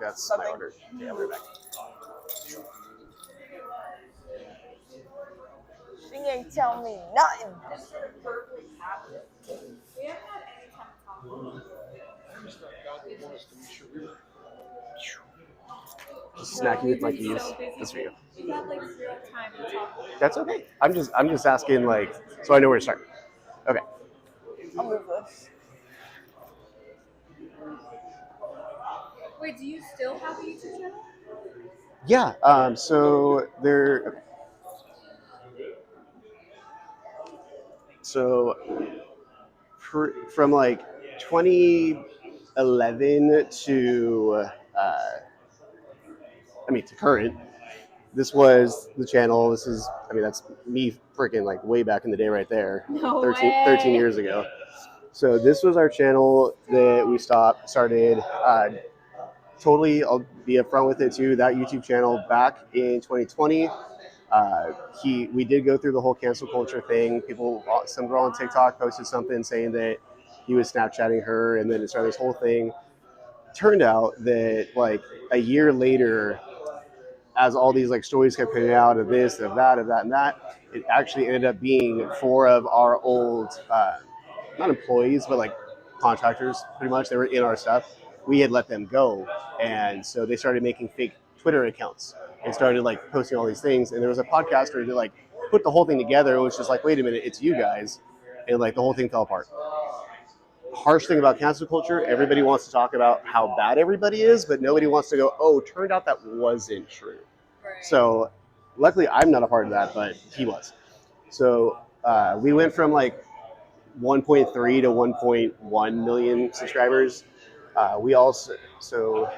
That's Something. my order. Yeah, we're back. She ain't tell me nothing. Snacky with my keys. So busy. That's for you. We've had like zero time to talk. That's okay. I'm just asking like so I know where to start. Okay. I'll move this. Wait, do you still have a YouTube channel? Yeah. So there. So from like 2011 to to current. This was the channel. This is that's me freaking like way back in the day right there. No 13 way. years ago. So this was our channel that we started. Totally, I'll be upfront with it too. That YouTube channel back in 2020. We did go through the whole cancel culture thing. Some girl on TikTok posted something saying that he was Snapchatting her, and then it started this whole thing. Turned out that like a year later, as all these like stories kept coming out of this, of that, and that, it actually ended up being four of our old, not employees, but like contractors, pretty much. They were in our stuff. We had let them go, and so they started making fake Twitter accounts and started like posting all these things. And there was a podcaster that like put the whole thing together. It was just like, wait a minute, it's you guys, and like the whole thing fell apart. Harsh thing about cancel culture, everybody wants to talk about how bad everybody is, but nobody wants to go, oh, turned out that wasn't true. Right. So luckily I'm not a part of that, but he was. So we went from like 1.3 to 1.1 million subscribers. We also, so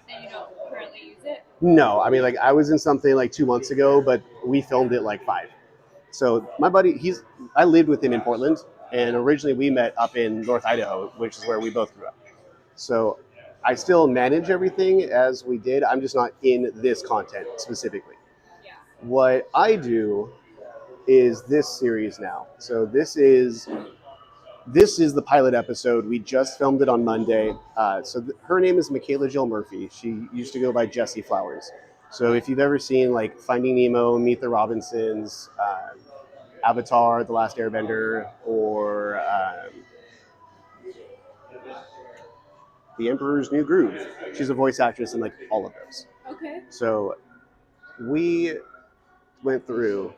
And you don't currently use it? no, like I was in something like 2 months ago, but we filmed it like 5. So my buddy, I lived with him in Portland, and originally we met up in North Idaho, which is where we both grew up. So I still manage everything as we did. I'm just not in this content specifically. Yeah. What I do is this series now. So this is the pilot episode. We just filmed it on Monday. Her name is Michaela Jill Murphy. She used to go by Jessie Flowers. So if you've ever seen like Finding Nemo, Meet the Robinsons, Avatar: The Last Airbender, or The Emperor's New Groove, she's a voice actress in like all of those. Okay. So we went through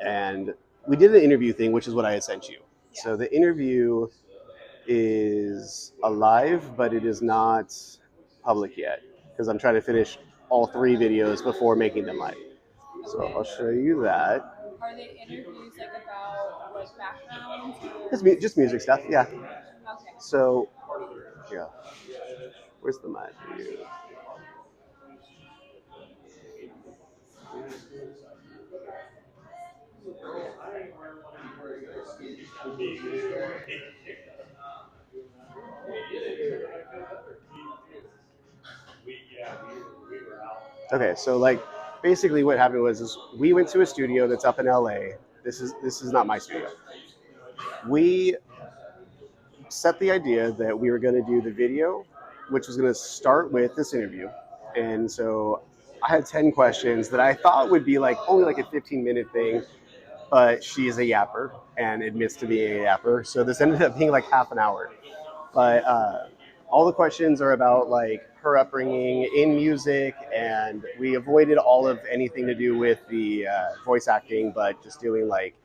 and we did an interview thing, which is what I had sent you. Yeah. So the interview is alive, but it is not public yet because I'm trying to finish all 3 videos before making them live. So Okay. I'll show you that. Are they interviews like about like backgrounds or? Just music stuff, yeah. Okay. So, yeah. Where's the mic? Okay, so like basically what happened was we went to a studio that's up in LA. This is not my studio. We set the idea that we were going to do the video, which was going to start with this interview. And so I had 10 questions that I thought would be like only like a 15-minute thing, but she's a yapper and admits to being a yapper. So this ended up being like half an hour. But all the questions are about like her upbringing in music, and we avoided all of anything to do with the voice acting, but just doing like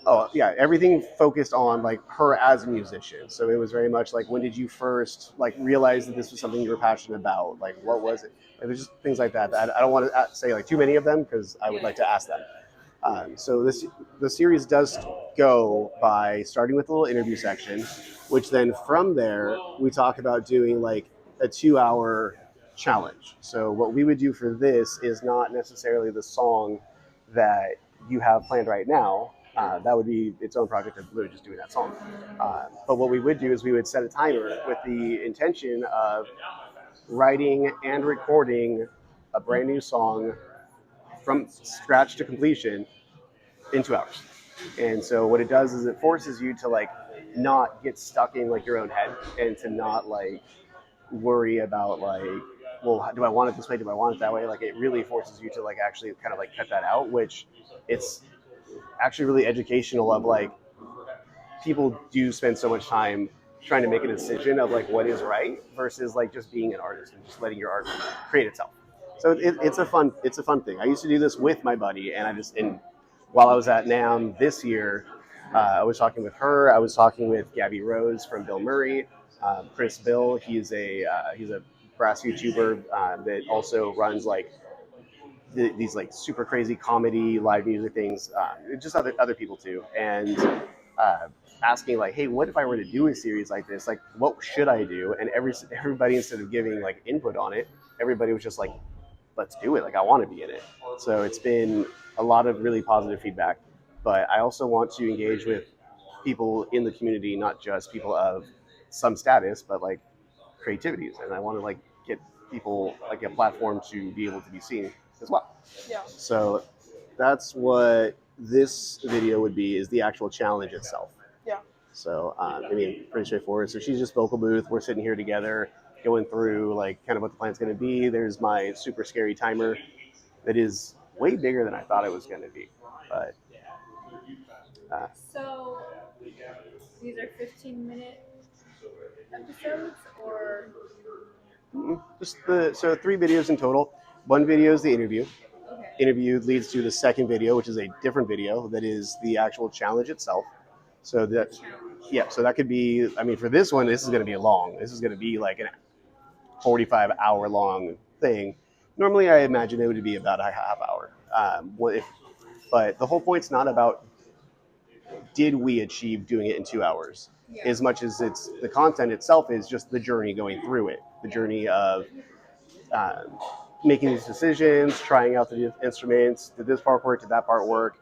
oh yeah, everything focused on like her as a musician. So it was very much like, when did you first like realize that this was something you were passionate about? Like, what was it? Like, there's just things like that. I don't want to say like too many of them because I would like to ask them. So the series does go by starting with a little interview section, which then from there we talk about doing like a 2-hour challenge. So what we would do for this is not necessarily the song that you have planned right now. That would be its own project of literally just doing that song. But what we would do is we would set a timer with the intention of writing and recording a brand new song from scratch to completion in 2 hours. And so what it does is it forces you to like not get stuck in like your own head and to not like worry about like, well, do I want it this way? Do I want it that way? Like it really forces you to like actually kind of like cut that out, which it's actually really educational of like people do spend so much time trying to make a decision of like what is right versus like just being an artist and just letting your art create itself. So it's a fun thing. I used to do this with my buddy, and while I was at NAM this year, I was talking with her. I was talking with Gabby Rose from Bill Murray, Chris Bill. He's a brass YouTuber that also runs like these like super crazy comedy live music things. Just other people too, and uh, asking like, hey, what if I were to do a series like this? Like, what should I do? And everybody, instead of giving like input on it, everybody was just like, let's do it. Like, I want to be in it. So it's been a lot of really positive feedback. But I also want to engage with people in the community, not just people of some status, but like creativities. And I want to like get people like a platform to be able to be seen as well. Yeah. So that's what this video would be, is the actual challenge itself. Yeah. So I mean, pretty straightforward. So she's just vocal booth. We're sitting here together, going through like kind of what the plan's going to be. There's my super scary timer that is way bigger than I thought it was going to be. But So these are 15-minute episodes, or so 3 videos in total. One video is the interview. okay? Interview leads to the second video, which is a different video that is the actual challenge itself. So that, yeah, so that could be, I mean, for this one, this is going to be long. This is going to be like a 45-hour long thing. Normally, I imagine it would be about a half hour. But the whole point's not about did we achieve doing it in 2 hours, Yeah. as much as it's the content itself is just the journey going through it, the journey of uh, making these decisions, trying out the instruments. Did this part work? Did that part work?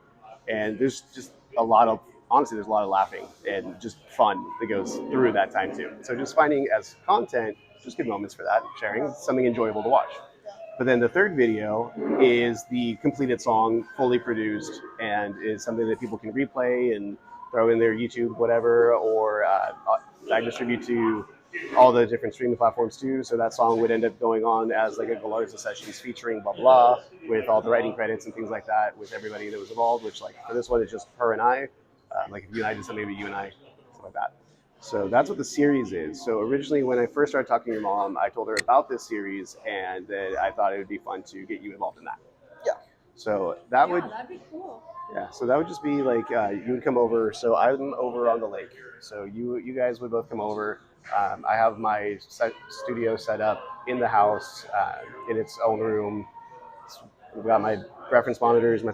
And there's just a lot of, honestly, there's a lot of laughing and just fun that goes through that time too. So just finding as content, just good moments for that, sharing something enjoyable to watch. But then the third video is the completed song, fully produced, and is something that people can replay and throw in their YouTube, whatever, or I distribute to all the different streaming platforms too. So that song would end up going on as like a gallarza sessions featuring blah blah with all the writing credits and things like that with everybody that was involved. Which like for this one, it's just her and I. Like if you and I did something, maybe you and I, stuff like that. So that's what the series is. So originally, when I first started talking to your mom, I told her about this series and that I thought it would be fun to get you involved in that. Yeah. So that would, that'd be cool. yeah. So that would just be like you would come over. So I'm over on the lake. So you guys would both come over. I have my studio set up in the house in its own room. We've got my reference monitors, my